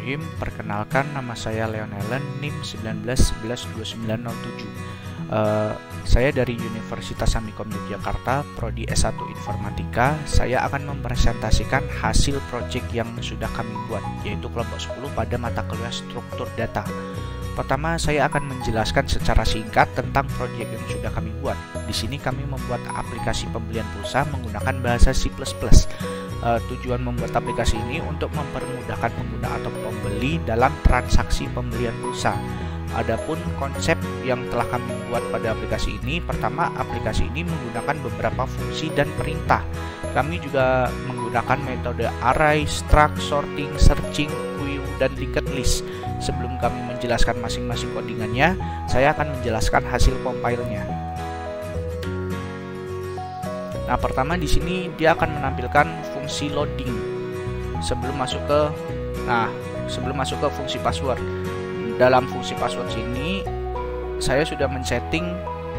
Bismillahirrahmanirrahim. Perkenalkan, nama saya Leon Allen, NIM 19112907. Saya dari Universitas Amikom Yogyakarta, Prodi S1 Informatika. Saya akan mempresentasikan hasil proyek yang sudah kami buat, yaitu kelompok 10 pada mata kuliah struktur data. Pertama, saya akan menjelaskan secara singkat tentang proyek yang sudah kami buat. Di sini kami membuat aplikasi pembelian pulsa menggunakan bahasa C++. Tujuan membuat aplikasi ini untuk mempermudahkan pengguna atau pembeli dalam transaksi pembelian pulsa. Adapun konsep yang telah kami buat pada aplikasi ini, pertama, aplikasi ini menggunakan beberapa fungsi dan perintah. Kami juga menggunakan metode array, struct, sorting, searching, queue, dan linked list. Sebelum kami menjelaskan masing-masing codingannya, saya akan menjelaskan hasil compile-nya. Nah, pertama di sini dia akan menampilkan fungsi loading sebelum masuk ke fungsi password. Dalam fungsi password sini saya sudah men-setting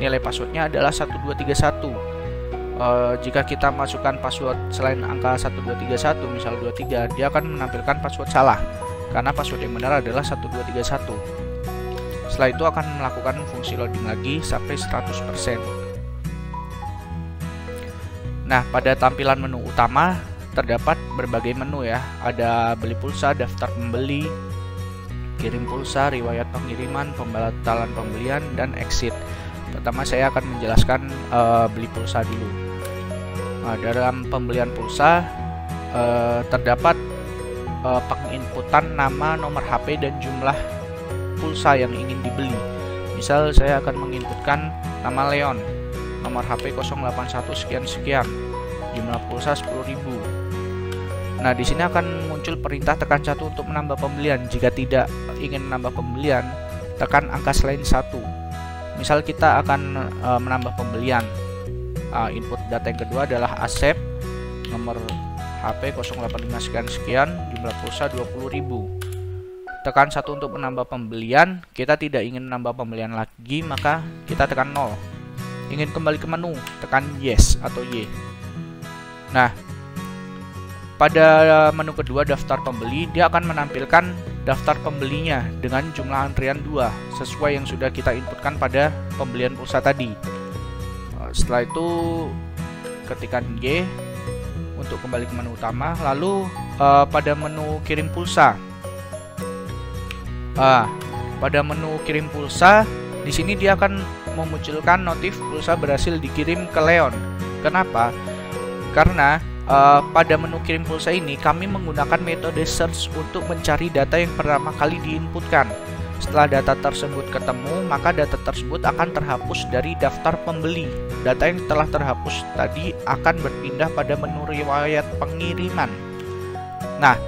nilai passwordnya adalah 1231. Jika kita masukkan password selain angka 1231, misal 23, dia akan menampilkan password salah karena password yang benar adalah 1231. Setelah itu akan melakukan fungsi loading lagi sampai 100%. Nah, pada tampilan menu utama terdapat berbagai menu ya. Ada beli pulsa, daftar pembeli, kirim pulsa, riwayat pengiriman, pembatalan pembelian, dan exit. Pertama saya akan menjelaskan beli pulsa dulu. Nah, dalam pembelian pulsa terdapat penginputan nama, nomor HP, dan jumlah pulsa yang ingin dibeli. Misal saya akan menginputkan nama Leon, nomor HP 081 sekian-sekian, jumlah pulsa 10.000. Nah, di sini akan muncul perintah tekan 1 untuk menambah pembelian. Jika tidak ingin menambah pembelian, tekan angka selain 1. Misal kita akan menambah pembelian. Input data yang kedua adalah Asep, nomor HP 085 sekian-sekian, jumlah pulsa 20.000. Tekan 1 untuk menambah pembelian. Kita tidak ingin menambah pembelian lagi, maka kita tekan 0. Ingin kembali ke menu, tekan yes atau Y. Nah, pada menu kedua, daftar pembeli, dia akan menampilkan daftar pembelinya dengan jumlah antrian 2 sesuai yang sudah kita inputkan pada pembelian pulsa tadi. Setelah itu ketikkan Y untuk kembali ke menu utama. Lalu pada menu kirim pulsa, pada menu kirim pulsa di sini dia akan memunculkan notif pulsa berhasil dikirim ke Leon. Kenapa? Karena pada menu kirim pulsa ini kami menggunakan metode search untuk mencari data yang pertama kali diinputkan. Setelah data tersebut ketemu, maka data tersebut akan terhapus dari daftar pembeli. Data yang telah terhapus tadi akan berpindah pada menu riwayat pengiriman. Nah,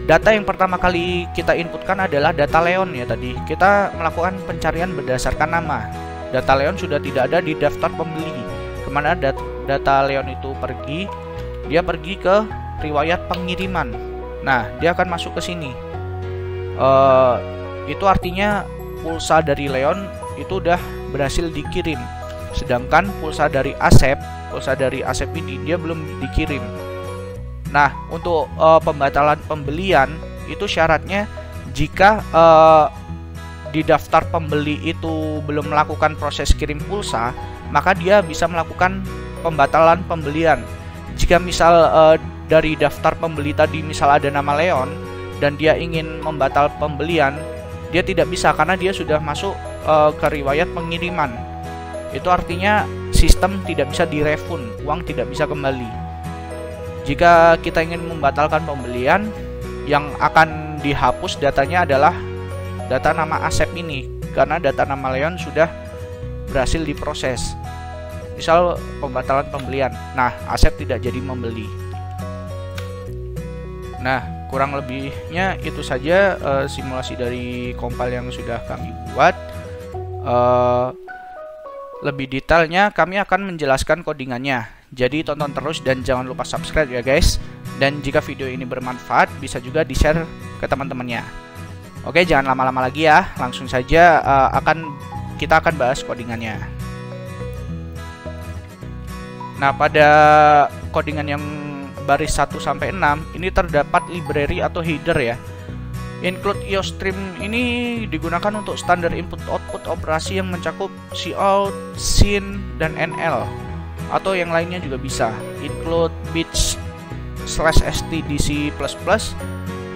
data yang pertama kali kita inputkan adalah data Leon ya tadi. Kita melakukan pencarian berdasarkan nama. Data Leon sudah tidak ada di daftar pembeli. Kemana data Leon itu pergi? Dia pergi ke riwayat pengiriman. Nah, dia akan masuk ke sini. Itu artinya pulsa dari Leon itu udah berhasil dikirim. Sedangkan pulsa dari Asep ini dia belum dikirim. Nah, untuk pembatalan pembelian itu syaratnya jika di daftar pembeli itu belum melakukan proses kirim pulsa, maka dia bisa melakukan pembatalan pembelian. Jika misal dari daftar pembeli tadi misal ada nama Leon dan dia ingin membatal pembelian, dia tidak bisa karena dia sudah masuk ke riwayat pengiriman. Itu artinya sistem tidak bisa direfund, uang tidak bisa kembali. Jika kita ingin membatalkan pembelian, yang akan dihapus datanya adalah data nama Asep ini, karena data nama Leon sudah berhasil diproses. Misal pembatalan pembelian, nah Asep tidak jadi membeli. Nah, kurang lebihnya itu saja simulasi dari compile yang sudah kami buat. Lebih detailnya kami akan menjelaskan codingannya. Jadi tonton terus dan jangan lupa subscribe ya guys. Dan jika video ini bermanfaat, bisa juga di-share ke teman-temannya. Oke, jangan lama-lama lagi ya. Langsung saja kita akan bahas codingannya. Nah, pada codingan yang baris 1 sampai 6 ini terdapat library atau header ya. Include IOStream ini digunakan untuk standar input-output operasi yang mencakup cout, sin, dan NL, atau yang lainnya juga bisa. Include bits/stdc++.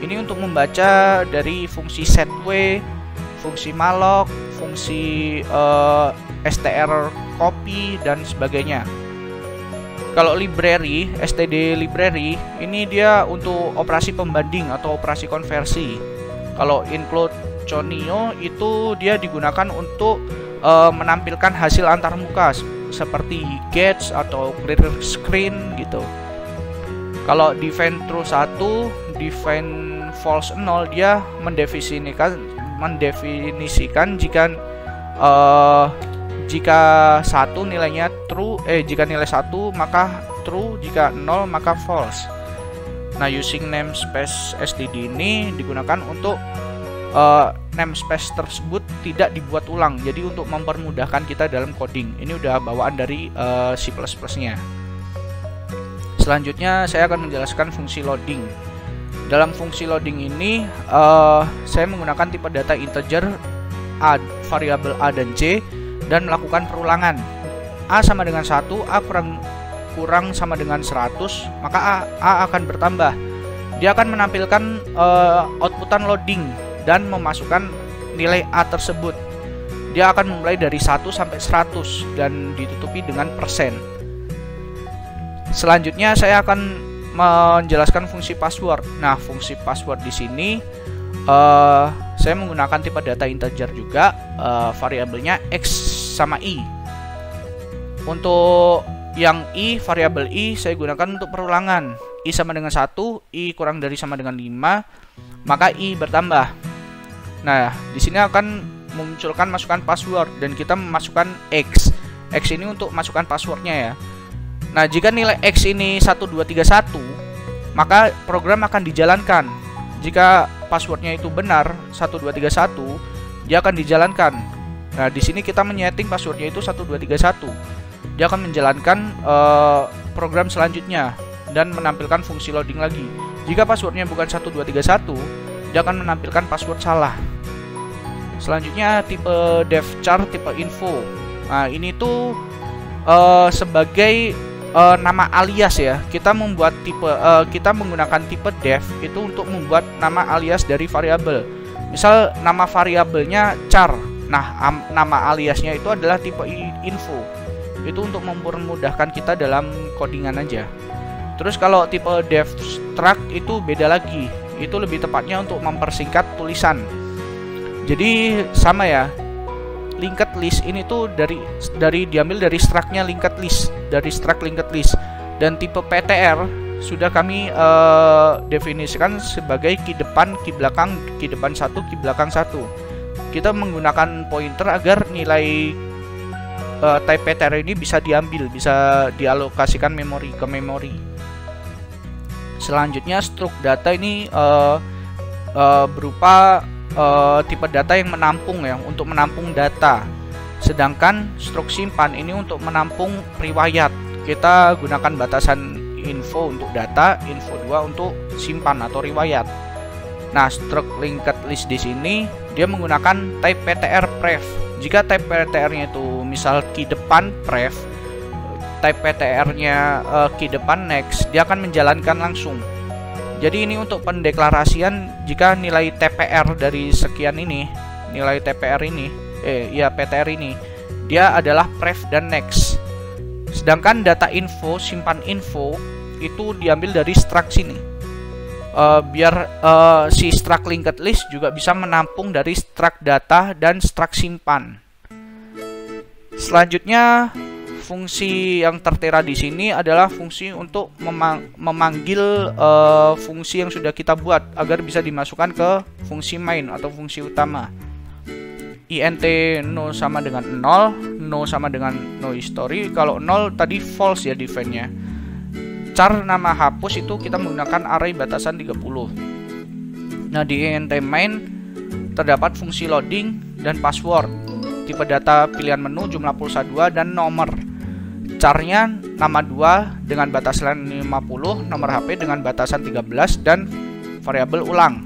Ini untuk membaca dari fungsi setw, fungsi malloc, fungsi str copy, dan sebagainya. Kalau library, std library, ini dia untuk operasi pembanding atau operasi konversi. Kalau include conio itu dia digunakan untuk menampilkan hasil antarmuka seperti gauge atau clear screen gitu. Kalau define true 1, define false 0, dia mendefinisikan jika satu nilainya true, jika nilai 1 maka true, jika 0 maka false. Nah, using namespace std ini digunakan untuk namespace tersebut tidak dibuat ulang, jadi untuk mempermudahkan kita dalam coding. Ini udah bawaan dari C++ nya. Selanjutnya saya akan menjelaskan fungsi loading. Dalam fungsi loading ini saya menggunakan tipe data integer variabel A dan C dan melakukan perulangan. A sama dengan 1, A kurang sama dengan 100, maka A akan bertambah. Dia akan menampilkan outputan loading dan memasukkan nilai A tersebut. Dia akan memulai dari 1 sampai 100 dan ditutupi dengan persen. Selanjutnya saya akan menjelaskan fungsi password. Nah, fungsi password di sini saya menggunakan tipe data integer juga, variabelnya x sama i. Untuk yang i, variabel i saya gunakan untuk perulangan. I sama dengan 1, i kurang dari sama dengan 5, maka i bertambah. Nah, di sini akan memunculkan masukan password dan kita memasukkan x. X ini untuk masukkan passwordnya ya. Nah, jika nilai x ini 1231, maka program akan dijalankan. Jika passwordnya itu benar 1231, dia akan dijalankan. Nah, di sini kita menyeting passwordnya itu 1231. Dia akan menjalankan program selanjutnya dan menampilkan fungsi loading lagi. Jika passwordnya bukan 1231, dia akan menampilkan password salah. Selanjutnya tipe devchar, tipe info. Nah, ini tuh sebagai nama alias ya. Kita membuat kita menggunakan tipe dev itu untuk membuat nama alias dari variabel. Misal nama variabelnya char. Nah, nama aliasnya itu adalah tipe info. Itu untuk mempermudahkan kita dalam codingan aja. Terus kalau tipe devstruct itu beda lagi. Itu lebih tepatnya untuk mempersingkat tulisan. Jadi sama ya. Linked list ini tuh diambil dari struct-nya linked list, dari struct linked list. Dan tipe PTR sudah kami definisikan sebagai key depan, key belakang, key depan 1, key belakang 1. Kita menggunakan pointer agar nilai type PTR ini bisa diambil, bisa dialokasikan memori ke memori. Selanjutnya struct data ini berupa tipe data yang menampung ya, untuk menampung data. Sedangkan struct simpan ini untuk menampung riwayat. Kita gunakan batasan info untuk data, info 2 untuk simpan atau riwayat. Nah, struct linked list di sini dia menggunakan type PTR pref. Jika type PTR-nya itu misal key depan pref, type PTR-nya key depan next, dia akan menjalankan langsung. Jadi ini untuk pendeklarasian jika nilai TPR dari sekian ini, nilai TPR ini, PTR ini, dia adalah pref dan next. Sedangkan data info, simpan info, itu diambil dari struct sini. Biar si struct linked list juga bisa menampung dari struct data dan struct simpan. Selanjutnya fungsi yang tertera di sini adalah fungsi untuk memanggil fungsi yang sudah kita buat agar bisa dimasukkan ke fungsi main atau fungsi utama. int no sama dengan 0, no sama dengan no history. Kalau 0 tadi false ya define-nya. Char nama hapus itu kita menggunakan array batasan 30. Nah, di int main terdapat fungsi loading dan password, tipe data pilihan menu, jumlah pulsa 2 dan nomor. Charnya nama 2 dengan batasan 50, nomor HP dengan batasan 13 dan variabel ulang.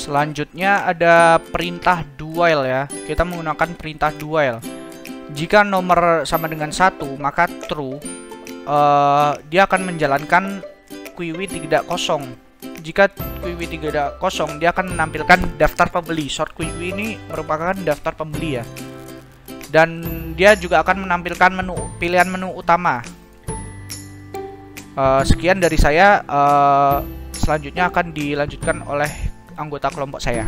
Selanjutnya ada perintah dual ya. Kita menggunakan perintah dual. Jika nomor sama dengan 1, maka true. Dia akan menjalankan QW tidak kosong. Jika QW tidak kosong, dia akan menampilkan daftar pembeli. Short QW ini merupakan daftar pembeli ya. Dan dia juga akan menampilkan pilihan menu utama. Sekian dari saya. Selanjutnya akan dilanjutkan oleh anggota kelompok saya.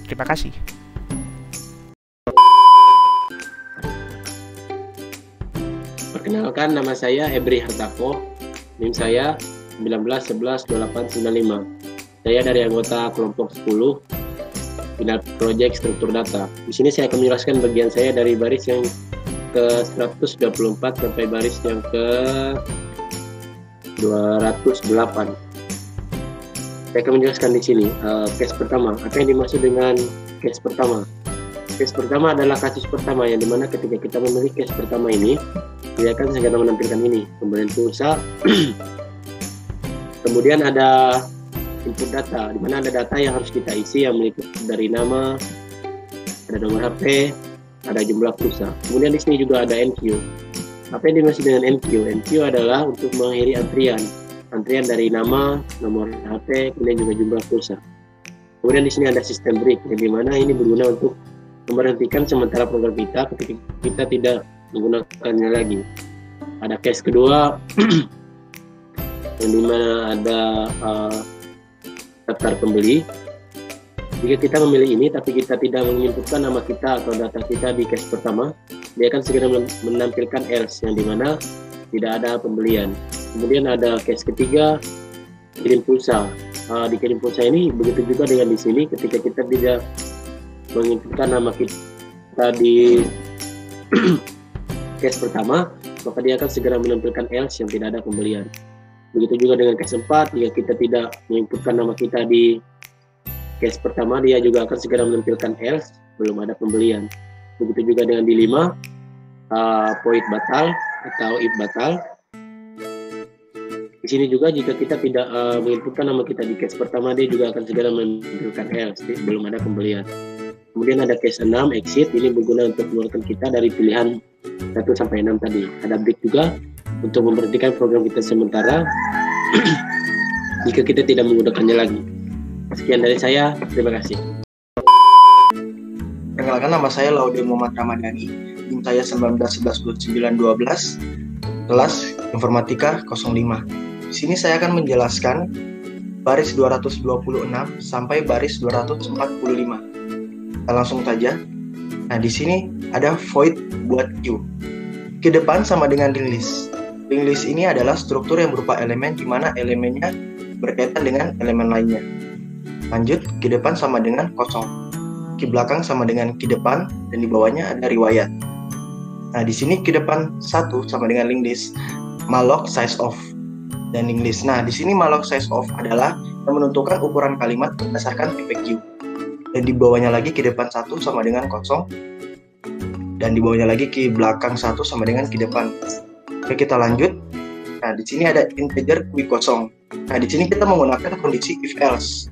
Terima kasih. Perkenalkan, nama saya Ebri Hartako. NIM saya 19112895. Saya dari anggota kelompok 10 Final Project Struktur Data. Di sini saya akan menjelaskan bagian saya dari baris yang ke 124 sampai baris yang ke 208. Saya akan menjelaskan di sini case pertama. Apa yang dimaksud dengan case pertama? Case pertama adalah kasus pertama yang dimana ketika kita memilih case pertama ini, dia akan segera menampilkan ini pembelian pulsa. Kemudian ada input data, dimana ada data yang harus kita isi yang meliputi dari nama, ada nomor HP, ada jumlah pulsa. Kemudian di sini juga ada NQ. Apa yang dimaksud dengan NQ? NQ adalah untuk mengakhiri antrian dari nama, nomor HP, kemudian juga jumlah pulsa. Kemudian di sini ada sistem break, yang dimana ini berguna untuk memberhentikan sementara program kita ketika kita tidak menggunakannya lagi. Ada case kedua, yang dimana ada daftar pembeli. Jika kita memilih ini, tapi kita tidak menginputkan nama kita atau data kita di case pertama, dia akan segera menampilkan else, yang dimana tidak ada pembelian. Kemudian ada case ketiga, kirim pulsa. Di kirim pulsa ini begitu juga dengan di sini, ketika kita tidak menginputkan nama kita di case pertama, maka dia akan segera menampilkan else yang tidak ada pembelian. Begitu juga dengan case 4, jika kita tidak menginputkan nama kita di case pertama, dia juga akan segera menampilkan else, belum ada pembelian. Begitu juga dengan di 5, void batal atau if batal. Di sini juga jika kita tidak menginputkan nama kita di case pertama, dia juga akan segera menampilkan else, belum ada pembelian. Kemudian ada case 6, exit. Ini berguna untuk mengeluarkan kita dari pilihan 1 sampai 6 tadi. Ada break juga untuk memberhentikan program kita sementara jika kita tidak menggunakannya lagi. Sekian dari saya, terima kasih. Perkenalkan, nama saya Laude Muhammad Ramadhani. NIM saya 19112912, kelas Informatika 05. Di sini saya akan menjelaskan baris 226 sampai baris 245. Kita langsung saja. Nah, di sini ada void buat queue. Ke depan sama dengan ring list. Ring list ini adalah struktur yang berupa elemen di mana elemennya berkaitan dengan elemen lainnya. Lanjut, ke depan sama dengan kosong. Ke belakang sama dengan ke depan, dan di bawahnya ada riwayat. Nah, di sini ke depan 1 sama dengan ring list, malloc size of dan ring list. Nah, di sini malloc size of adalah yang menentukan ukuran kalimat berdasarkan tipe Q. Dan di bawahnya lagi ke depan 1 sama dengan kosong, dan di bawahnya lagi ke belakang 1 sama dengan ke depan. Oke, kita lanjut. Nah, di sini ada integer Q kosong. Nah, di sini kita menggunakan kondisi if else.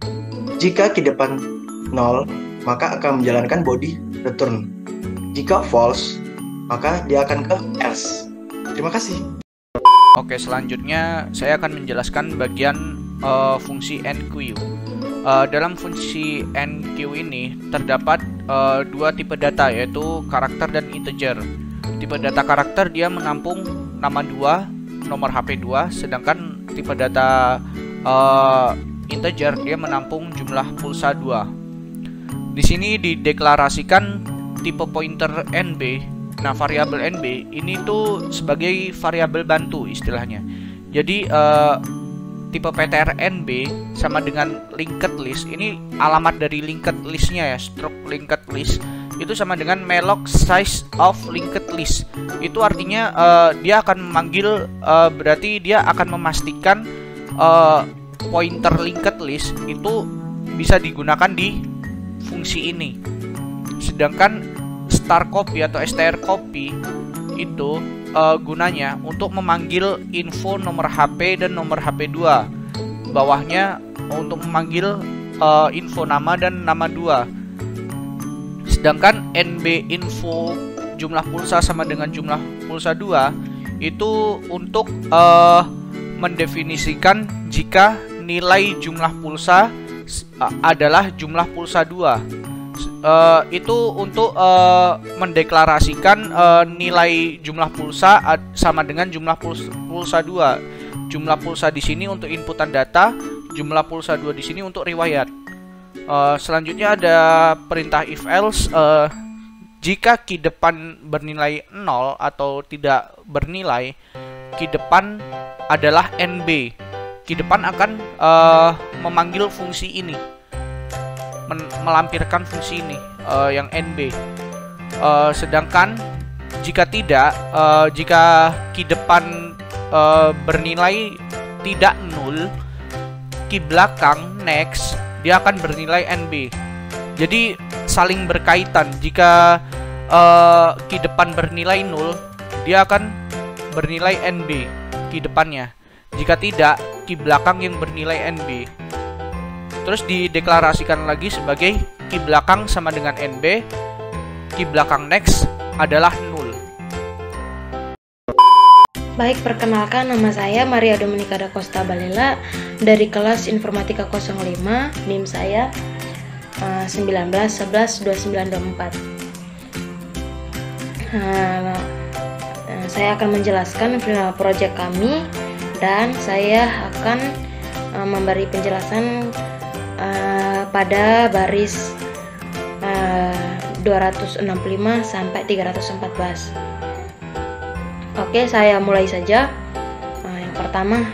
Jika ke depan 0, maka akan menjalankan body return. Jika false, maka dia akan ke else. Terima kasih. Oke, selanjutnya saya akan menjelaskan bagian fungsi NQ. Dalam fungsi NQ ini terdapat dua tipe data, yaitu karakter dan integer. Tipe data karakter dia menampung nama 2, nomor HP 2, sedangkan tipe data integer dia menampung jumlah pulsa 2. Di sini dideklarasikan tipe pointer NB. Nah, variabel NB ini tuh sebagai variabel bantu istilahnya. Jadi tipe PTR NB sama dengan linked list. Ini alamat dari linked listnya ya, struct linked list. Itu sama dengan malloc size of linked list. Itu artinya dia akan memanggil, berarti dia akan memastikan pointer linked list itu bisa digunakan di fungsi ini. Sedangkan star copy atau str copy itu gunanya untuk memanggil info nomor HP dan nomor HP 2. Bawahnya untuk memanggil info nama dan nama 2. Sedangkan NB info jumlah pulsa sama dengan jumlah pulsa 2 itu untuk mendefinisikan jika nilai jumlah pulsa adalah jumlah pulsa 2. Itu untuk mendeklarasikan nilai jumlah pulsa sama dengan jumlah pulsa 2. Jumlah pulsa di sini untuk inputan data, jumlah pulsa 2 di sini untuk riwayat. Selanjutnya ada perintah if else. Jika key depan bernilai 0 atau tidak bernilai, key depan adalah NB. Key depan akan memanggil fungsi ini, melampirkan fungsi ini yang NB. Sedangkan jika tidak, jika key depan bernilai tidak nul, key belakang next dia akan bernilai NB. Jadi saling berkaitan. Jika key depan bernilai nul, dia akan bernilai NB key depannya. Jika tidak, key belakang yang bernilai NB. Terus dideklarasikan lagi sebagai key belakang sama dengan NB, key belakang next adalah nul. Baik, perkenalkan, nama saya Maria Dominika da Costa Balela dari kelas Informatika 05, NIM saya 19112924. Saya akan menjelaskan proyek kami dan saya akan memberi penjelasan pada baris 265 sampai 314. Oke, saya mulai saja. Yang pertama,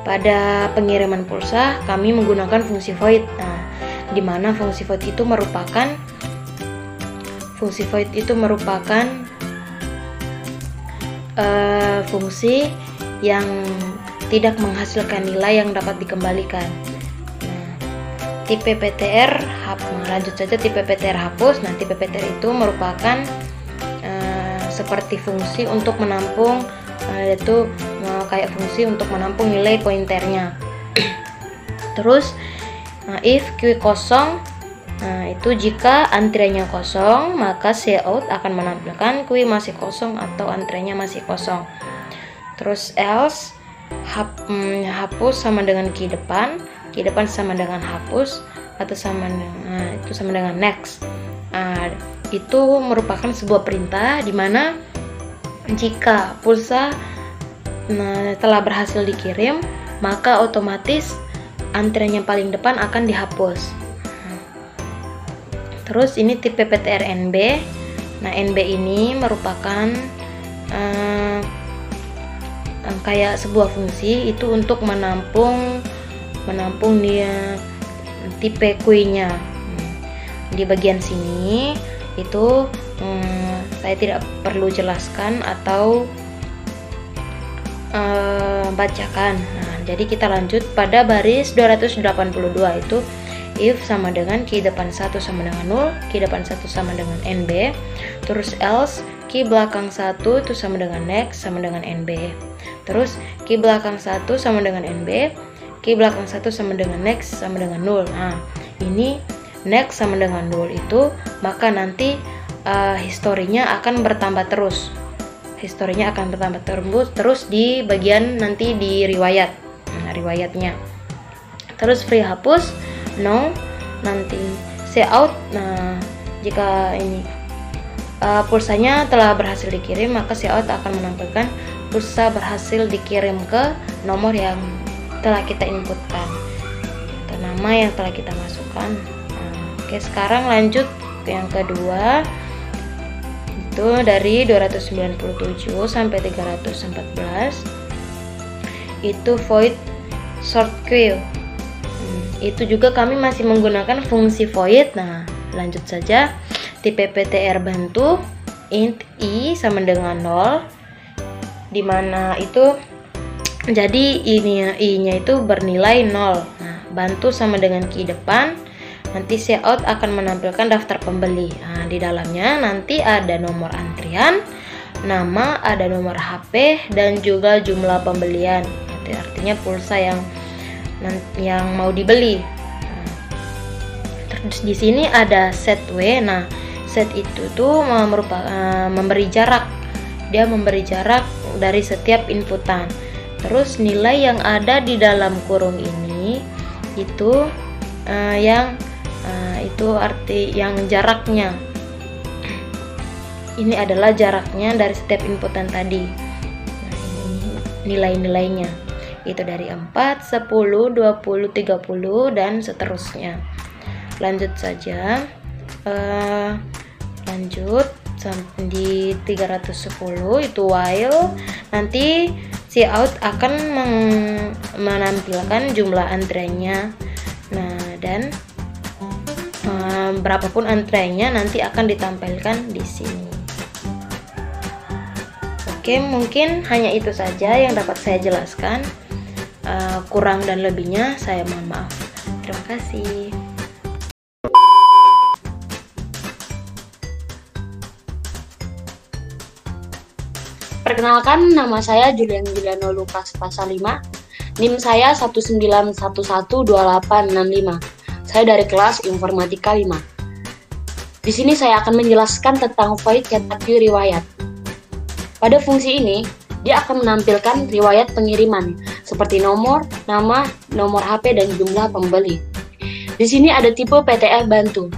pada pengiriman pulsa kami menggunakan fungsi void. Di mana fungsi void itu merupakan fungsi yang tidak menghasilkan nilai yang dapat dikembalikan. Tipe PTR lanjut saja, tipe PTR hapus. Nah, tipe PTR itu merupakan seperti fungsi untuk menampung, yaitu kayak fungsi untuk menampung nilai pointernya. Terus if Q kosong, itu jika antriannya kosong, maka cout akan menampilkan Q masih kosong atau antriannya masih kosong. Terus else hapus sama dengan key depan sama dengan hapus atau sama dengan next. Itu merupakan sebuah perintah di mana jika pulsa telah berhasil dikirim, maka otomatis antrian yang paling depan akan dihapus. Terus ini tipe PTR NB. Nah, NB ini merupakan kayak sebuah fungsi itu untuk menampung dia tipe Q-nya. Di bagian sini itu saya tidak perlu jelaskan atau bacakan. Nah, jadi kita lanjut pada baris 282 itu if sama dengan key depan 1 sama dengan 0, key depan 1 sama dengan NB, terus else key belakang 1 itu sama dengan next sama dengan NB, terus key belakang 1 sama dengan NB, key belakang 1 sama dengan next sama dengan 0. Nah, ini next sama dengan 0 itu, maka nanti historinya akan bertambah terus. Historinya akan bertambah terus di bagian nanti di riwayat. Nah, riwayatnya. Terus free hapus, no, nanti cout. Nah, jika ini pulsanya telah berhasil dikirim, maka cout akan menampilkan pulsa berhasil dikirim ke nomor yang telah kita inputkan atau nama yang telah kita masukkan. Oke, sekarang lanjut ke yang kedua, itu dari 297 sampai 314 itu void short queue. Itu juga kami masih menggunakan fungsi void. Nah, lanjut saja. Tipe PTR bantu int i sama dengan 0, dimana itu jadi i-nya itu bernilai 0. Nah, bantu sama dengan key depan, nanti cout akan menampilkan daftar pembeli. Nah, di dalamnya nanti ada nomor antrian, nama, ada nomor HP, dan juga jumlah pembelian. Artinya pulsa yang mau dibeli. Nah, di sini ada set W. Nah, set itu tuh merupakan memberi jarak. Dia memberi jarak dari setiap inputan. Terus nilai yang ada di dalam kurung ini itu itu arti yang jaraknya. Ini adalah jaraknya dari setiap inputan tadi. Nah, ini nilai-nilainya. Itu dari 4, 10, 20, 30 dan seterusnya. Lanjut saja. Lanjut sampai di 310 itu while. Nanti si out akan menampilkan jumlah antrenya. Nah, dan berapapun antrenya nanti akan ditampilkan di sini. Oke, mungkin hanya itu saja yang dapat saya jelaskan. Kurang dan lebihnya saya mohon maaf. Terima kasih. Perkenalkan, nama saya Julian Juliano Lukas Pasal 5. NIM saya 19112865. Saya dari kelas Informatika 5. Di sini saya akan menjelaskan tentang void cetak view riwayat. Pada fungsi ini, dia akan menampilkan riwayat pengiriman seperti nomor, nama, nomor HP dan jumlah pembeli. Di sini ada tipe PTR bantu.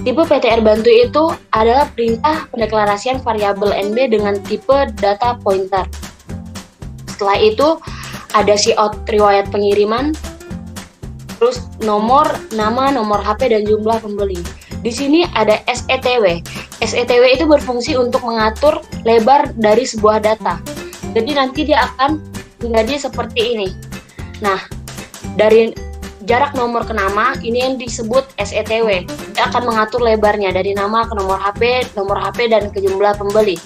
Tipe PTR bantu itu adalah perintah pendeklarasian variabel NB dengan tipe data pointer. Setelah itu ada cout riwayat pengiriman, terus nomor, nama, nomor HP dan jumlah pembeli. Di sini ada SETW. SETW itu berfungsi untuk mengatur lebar dari sebuah data. Jadi nanti dia akan menjadi seperti ini. Nah, dari jarak nomor ke nama, ini yang disebut SETW. Dia akan mengatur lebarnya dari nama ke nomor HP dan ke jumlah pembeli.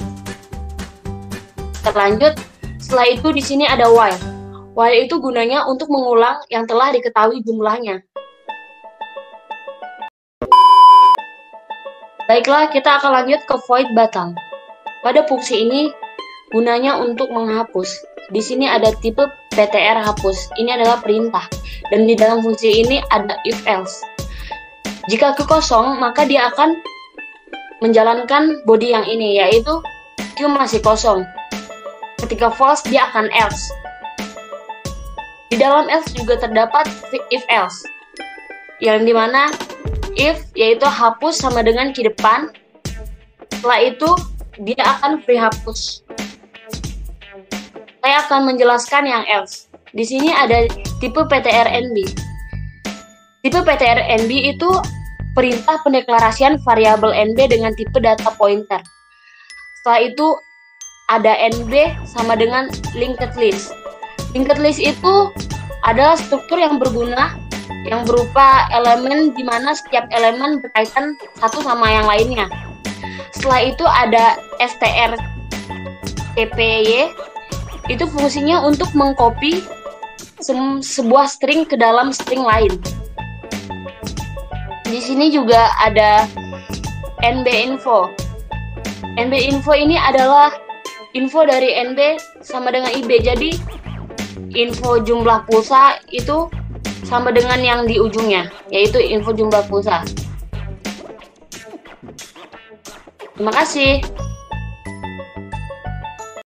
Terlanjut, setelah itu di sini ada while. While itu gunanya untuk mengulang yang telah diketahui jumlahnya. Baiklah, kita akan lanjut ke void batal. Pada fungsi ini gunanya untuk menghapus. Di sini ada tipe PTR hapus. Ini adalah perintah. Dan di dalam fungsi ini ada if else. Jika kosong, maka dia akan menjalankan body yang ini, yaitu Q masih kosong. Ketika false, dia akan else. Di dalam else juga terdapat if else, yang dimana if yaitu hapus sama dengan key depan. Setelah itu dia akan free hapus. Saya akan menjelaskan yang else. Di sini ada tipe PTR-NB. Tipe PTR-NB itu perintah pendeklarasian variabel NB dengan tipe data pointer. Setelah itu ada NB sama dengan linked list. Linked list itu adalah struktur yang berguna yang berupa elemen di mana setiap elemen berkaitan satu sama yang lainnya. Setelah itu ada strcpy. Itu fungsinya untuk mengcopy sebuah string ke dalam string lain. Di sini juga ada nbinfo. nbinfo ini adalah info dari nb sama dengan ib. Jadi info jumlah pulsa itu sama dengan yang di ujungnya, yaitu info jumlah pulsa. Terima kasih.